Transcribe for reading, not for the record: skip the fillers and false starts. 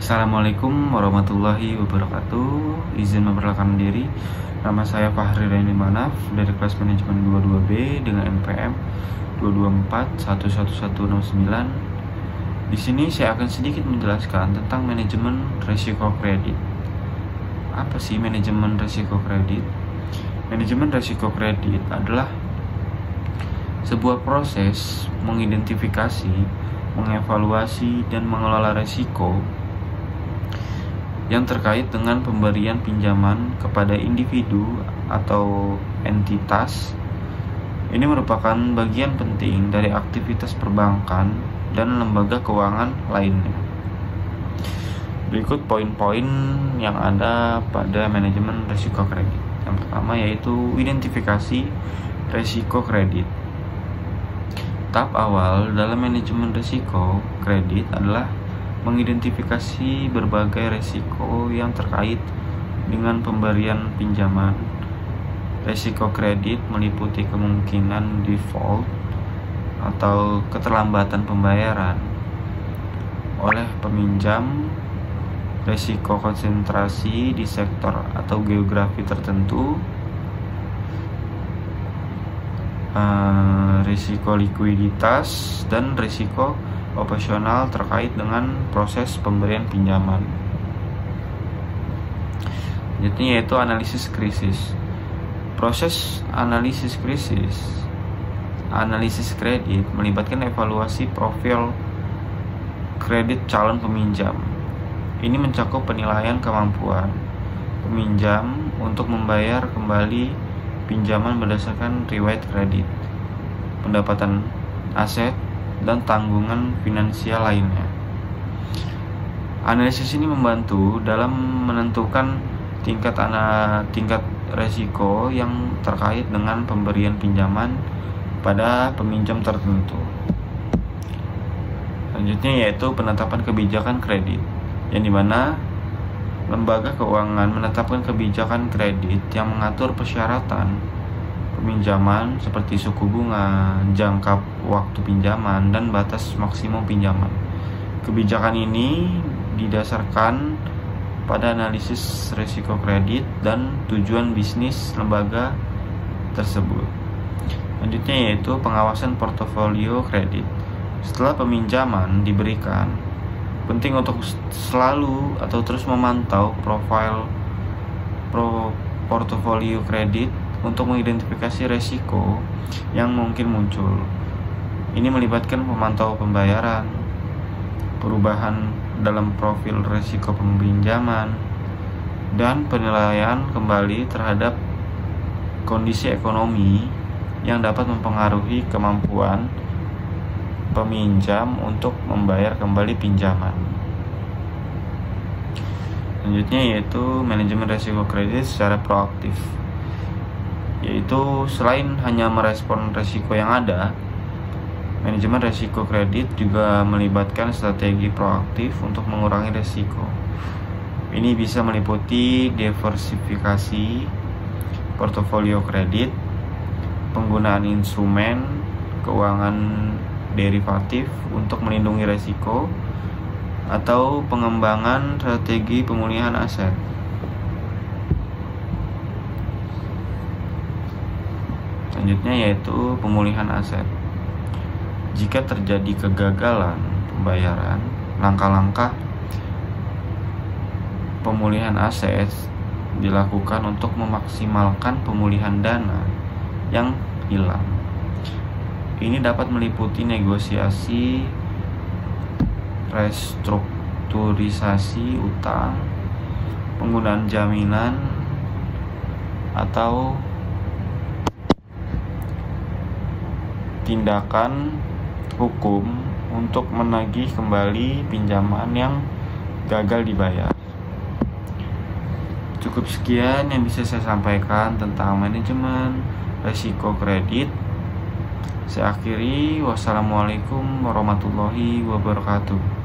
Assalamualaikum warahmatullahi wabarakatuh. Izin memperkenalkan diri. Nama saya Fahri Raini Manaf dari kelas manajemen 22B dengan NPM 224111169. Di sini saya akan sedikit menjelaskan tentang manajemen risiko kredit. Apa sih manajemen risiko kredit? Manajemen risiko kredit adalah sebuah proses mengidentifikasi, mengevaluasi, dan mengelola risiko yang terkait dengan pemberian pinjaman kepada individu atau entitas. Ini merupakan bagian penting dari aktivitas perbankan dan lembaga keuangan lainnya. Berikut poin-poin yang ada pada manajemen risiko kredit. Yang pertama yaitu identifikasi risiko kredit. Tahap awal dalam manajemen risiko kredit adalah mengidentifikasi berbagai risiko yang terkait dengan pemberian pinjaman. Risiko kredit meliputi kemungkinan default atau keterlambatan pembayaran oleh peminjam, risiko konsentrasi di sektor atau geografi tertentu, risiko likuiditas, dan risiko operasional terkait dengan proses pemberian pinjaman. Selanjutnya yaitu analisis krisis. Proses analisis kredit melibatkan evaluasi profil kredit calon peminjam. Ini mencakup penilaian kemampuan peminjam untuk membayar kembali pinjaman berdasarkan riwayat kredit, pendapatan aset, dan tanggungan finansial lainnya. Analisis ini membantu dalam menentukan tingkat risiko yang terkait dengan pemberian pinjaman pada peminjam tertentu. Selanjutnya yaitu penetapan kebijakan kredit, yang dimana lembaga keuangan menetapkan kebijakan kredit yang mengatur persyaratan pinjaman seperti suku bunga, jangka waktu pinjaman, dan batas maksimum pinjaman. Kebijakan ini didasarkan pada analisis risiko kredit dan tujuan bisnis lembaga tersebut. Selanjutnya yaitu pengawasan portofolio kredit. Setelah peminjaman diberikan, penting untuk selalu atau terus memantau profil portofolio kredit untuk mengidentifikasi risiko yang mungkin muncul. Ini melibatkan memantau pembayaran, perubahan dalam profil risiko peminjaman, dan penilaian kembali terhadap kondisi ekonomi yang dapat mempengaruhi kemampuan peminjam untuk membayar kembali pinjaman. Selanjutnya yaitu manajemen risiko kredit secara proaktif, yaitu selain hanya merespon risiko yang ada, manajemen risiko kredit juga melibatkan strategi proaktif untuk mengurangi risiko. Ini bisa meliputi diversifikasi portofolio kredit, penggunaan instrumen keuangan derivatif untuk melindungi risiko, atau pengembangan strategi pemulihan aset. Selanjutnya yaitu pemulihan aset. Jika terjadi kegagalan pembayaran, langkah-langkah pemulihan aset dilakukan untuk memaksimalkan pemulihan dana yang hilang. Ini dapat meliputi negosiasi, restrukturisasi utang, penggunaan jaminan, atau tindakan hukum untuk menagih kembali pinjaman yang gagal dibayar. Cukup sekian yang bisa saya sampaikan tentang manajemen risiko kredit. Saya akhiri. Wassalamualaikum warahmatullahi wabarakatuh.